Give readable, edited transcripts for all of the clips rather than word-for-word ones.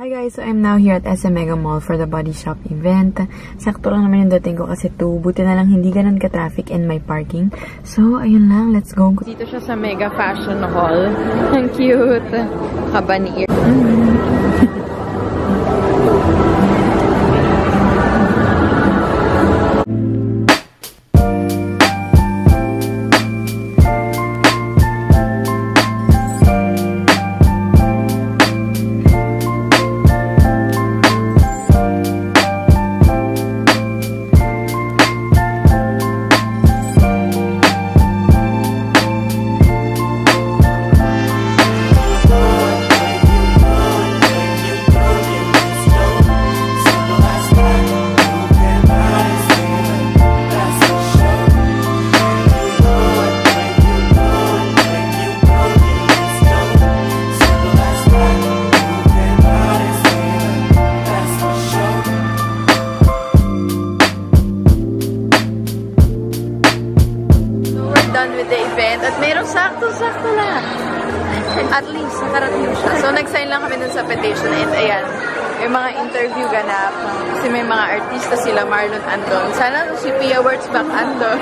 Hi guys, so I'm now here at SM Mega Mall for the Body Shop event. Sakto lang naman yung dating ko kasi 2. Buti na lang hindi ganun ka-traffic and may parking. So, ayun lang. Let's go. Dito siya sa Mega Fashion Hall. Ang cute. Haba ni ear. With the event at mayroong sakto-sakto lang. At least, nakarating siya. So, nag-sign lang kami dun sa petition and ayan, may mga interview ganap. Kasi may mga artista sila, Marlon andon. Sana si Pia Wurtzbach andon.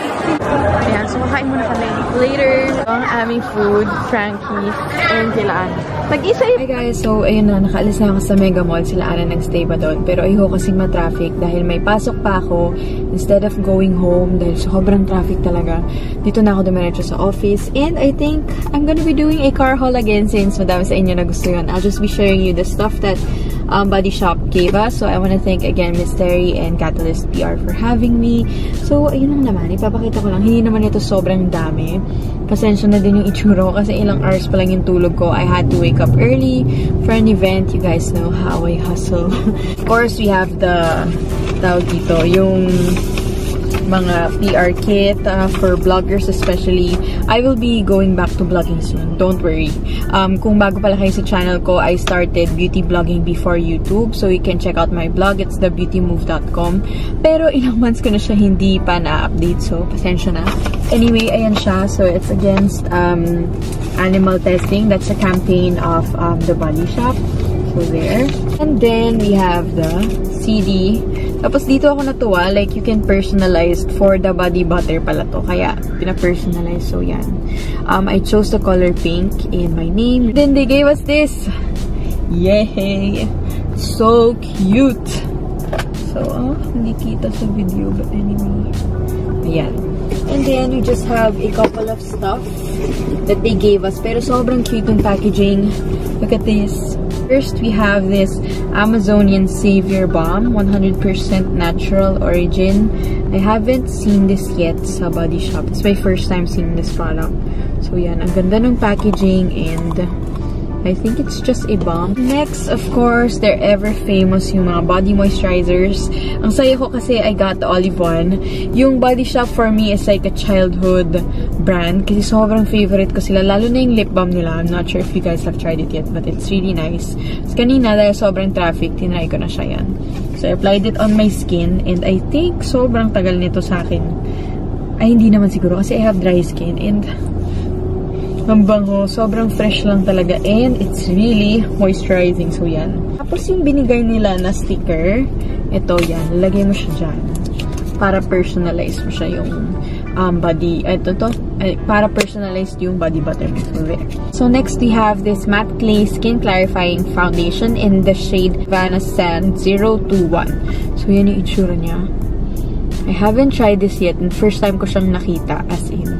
Ayan, so makain muna kami. Later, ang aming food, Frankie, and kailangan. Mag-isa yun. Hi guys, so ayun na, nakaalis na ako sa Mega Mall. Sila Ana nag-stay pa doon. Pero ayoko kasing ma-traffic dahil may pasok pa ako. Instead of going home, dahil sobrang traffic talaga, dito na ako dumiretso sa office. And I think I'm gonna be doing a car haul again since madami sa inyo na gusto yun. I'll just be sharing you the stuff that Body Shop gave us. So I want to thank again Miss Terry and Catalyst PR for having me. So ayun lang naman, ipapakita ko lang. Hindi naman ito sobrang dami. Pasensya na din yung itsura ko kasi ilang hours pa lang yung tulog ko. I had to wake up early for an event. You guys know how I hustle. Of course, we have the tawag dito, yung mga PR kit for vloggers especially. I will be going back to vlogging soon. Don't worry. Kung bago pala kayo sa channel ko, I started beauty vlogging before YouTube. So you can check out my blog. It's thebeautymove.com. Pero ilang months ko na siya hindi pa na-update. So, pasensya na. Anyway, ayan siya. So, it's against animal testing. That's a campaign of the Body Shop. So, there. And then, we have the CD. Tapos dito ako natuwa, like you can personalize for the body butter pala to. Kaya, pina-personalize. So, yan. I chose the color pink in my name. Then they gave us this. Yay! So cute! So, hindi kita sa video. But anyway, ayan. And then, we just have a couple of stuff that they gave us. Pero sobrang cute yung packaging. Look at this. First, we have this Amazonian Savior Balm, 100% natural origin. I haven't seen this yet sa Body Shop. It's my first time seeing this product. So, yan. Ang ganda ng packaging and I think it's just a balm. Next, of course, they're ever famous yung mga body moisturizers. Ang saya ko kasi I got the Olive One. Yung Body Shop for me is like a childhood brand kasi sobrang favorite ko sila. Lalo na yung lip balm nila. I'm not sure if you guys have tried it yet, but it's really nice. So, kanina, dahil sobrang traffic, tinry ko na siya yan. So, I applied it on my skin and I think sobrang tagal nito sa akin. Ay, hindi naman siguro kasi I have dry skin and ang bango. Sobrang fresh lang talaga. And it's really moisturizing. So, yan. Tapos yung binigay nila na sticker, ito yan. Lagay mo siya dyan. Para personalize mo siya yung body. Para personalized yung body butter mo. So, next we have this Matte Clay Skin Clarifying Foundation in the shade Havana Sand 021. So, yan yung itsura niya. I haven't tried this yet. And first time ko siyang nakita as in.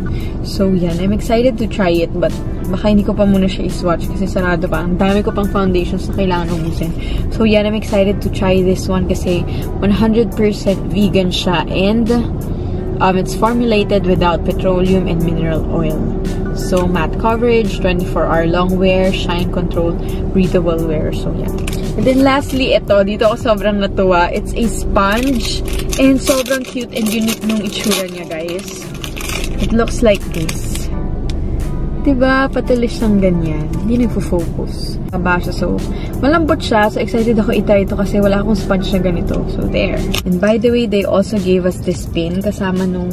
So, yan. I'm excited to try it. But, baka hindi ko pa muna siya i-swatch kasi sarado pa. Ang dami ko pang foundations na kailangan ubusin. So, yan. I'm excited to try this one kasi 100% vegan siya. And, it's formulated without petroleum and mineral oil. So, matte coverage, 24-hour long wear, shine control, breathable wear. So, yan. And then, lastly, ito. Dito ako sobrang natuwa. It's a sponge. And sobrang cute and unique nung itsura niya, guys. It looks like this. Diba? Patulis siyang ganyan. Hindi nagfo-focus. Maba siya. So, malambot siya. So, excited ako itry ito kasi wala akong sponge na ganito. So, there. And by the way, they also gave us this pin kasama nung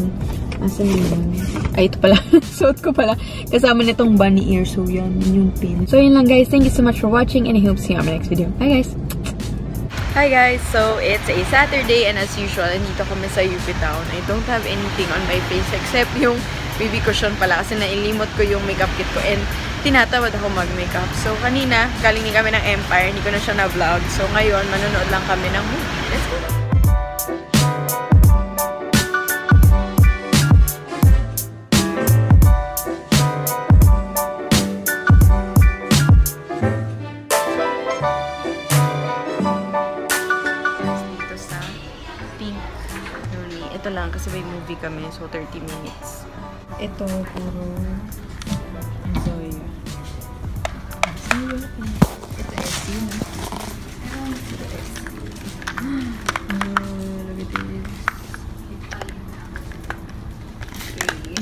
asan yun? Ay, ito pala. Suot ko pala. Kasama nitong bunny ear. So, yan. Yung pin. So, yun lang guys. Thank you so much for watching and I hope to see you on my next video. Bye guys! Hi guys! So, it's a Saturday and as usual, nandito kami sa UP Town. I don't have anything on my face except yung BB cushion pala kasi nailimot ko yung makeup kit ko and tinatamad ako mag-makeup. So, kanina, galing kami ng Empire, hindi ko na siya na-vlog. So, ngayon, manonood lang kami ng movie. Let's go! Ito lang kasi may movie kami, so 30 minutes. Ito, puro Zoya. It's SC, no? It's SC. Oh, look at this. Okay.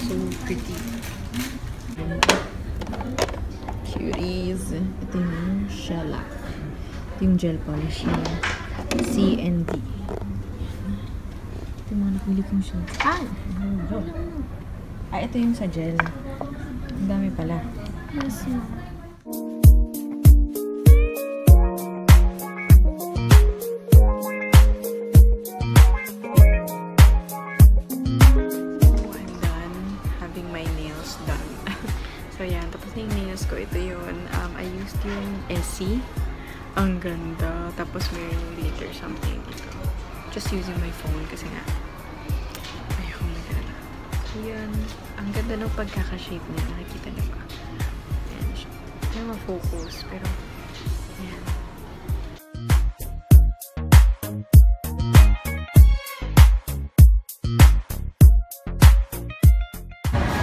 So pretty. Cuties. Ito yung shellac. Ito yung gel polish niya. C and D. Ito yung mga napili kong siya. Ah! Ito yung sa gel. Ang dami pala. Yes, I'm done having my nails done. So, yan. Tapos na yung nails ko. Ito yun. I used yung Essie. Ang ganda. Tapos meron yung glitter something dito. Just using my phone kasi nga ayoko magdala. So yun, ang ganda ng pagkaka-shape niya. Nakikita niyo ba? Ayan siya. Hindi ma-focus, pero ayan.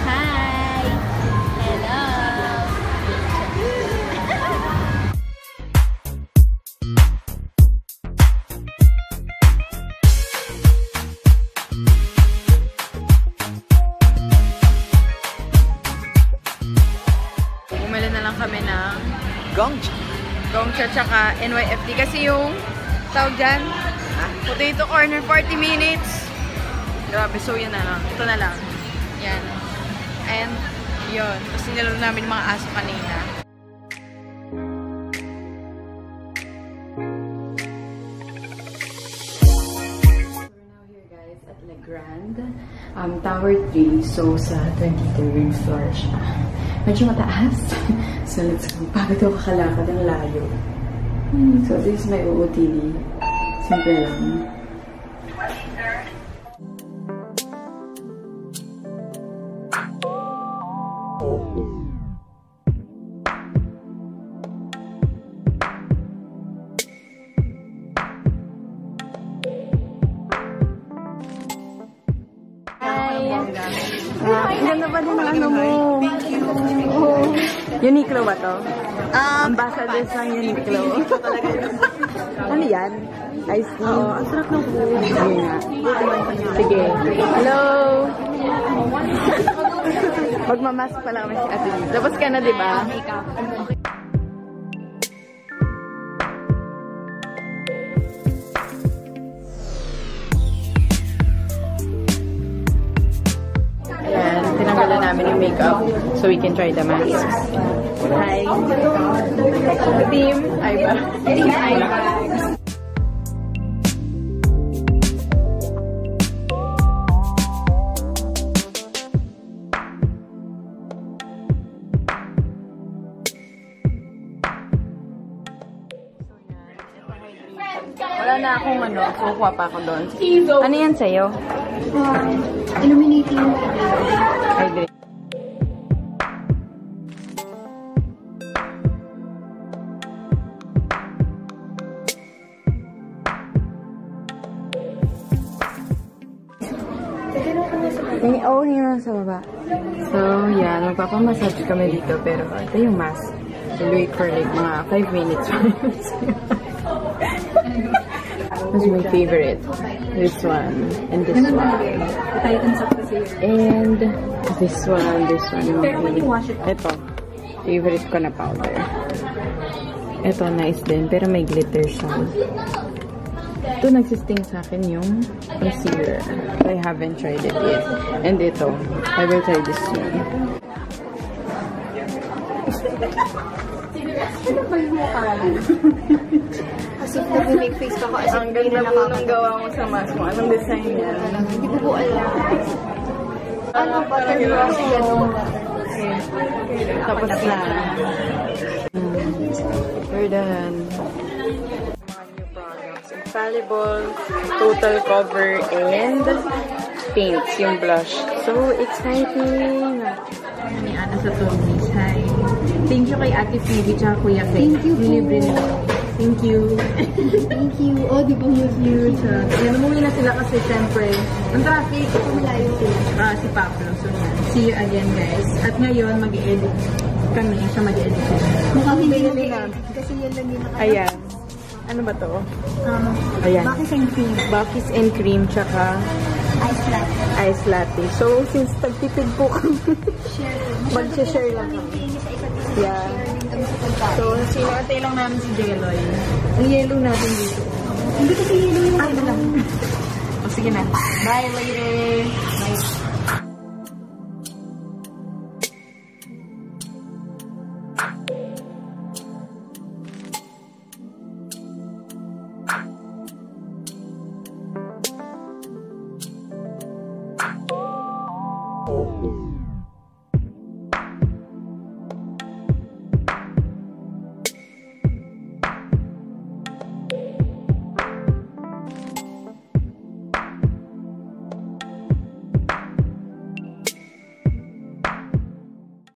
Hi! Hello! Bumili na lang kami ng Gongcha tsaka NYFD kasi yung tawag dyan, potato corner 40 minutes. Grabe, so yan na lang. Ito na lang. Yan. And yun. Tapos nilaro namin yung mga aso kanina. At La Grande, Tower 3, so sa 23rd floor siya. Medyo mataas. So let's go. Bakit ako kakalakad ang layo? So this is my OOTD. Simple lang. Ganda pa din ang ano mo. Thank you. Uniqlo ba to? Ambassadors ng Uniqlo. Ano yan? Ice cream? Oo, ang sarap ng food. Sige nga. Sige. Hello! Magmamask pala kami si Ate Liz. Tapos ka na, di ba? Tinanggalan namin yung makeup so we can try the masks. Hi! Team Aiba. Team Aiba. Wala na akong ano, kukuha pa ako doon. Ano yan sa'yo? Illuminating Hydrate. Oo, yun sa baba. So, yan. Magpapamassage kami dito. Pero ito yung mask. We'll wait for like mga 5 minutes. That's my favorite. This one. And this one. And this one. This one. Ito. Favorite ko na powder. Ito, nice din. Pero may glitter siya. Ito, nagsisting sa akin yung concealer. I haven't tried it yet. And ito, I will try this soon. Ano ba yung mukha? Kasi if nag-make face pa ako as if Ang hindi ganda na po nung nakakatawa. gawa mo sa mask mo. Anong design yan? Hindi ko po alam. Ano, butter brush, gano'n. Tapos na. We're done. Mga new products. Infallible, total cover, and paints, yung blush. So exciting! May ano sa Tommy's. Hi. Thank you kay Ate Phoebe tsaka Kuya Faye. Thank you po. Libre nila. Thank you. Thank you. Oh, di ba Huge. Yan, umuwi na sila kasi syempre, ang traffic. malayo sila? Si Pablo. So yan. See you again, guys. At ngayon, mag-i-edit kami. Siya mag-i-edit. Mukhang hindi Bili mag-edit kasi yun lang yung naka- Ayan. Ano ba to? Ayan. Bakit and cream? Buffy's and cream, tsaka Ice latte. ice latte. So, since tagtipid po kami, Share. mag-share lang kami. Sa isa't isa. Yeah. Share din kami sa pagkain. So, sinatay lang namin si Jeloy. Ang yellow natin dito. Hindi kasi yun yung ano lang. O, sige na. Bye, lady! Bye. Oh.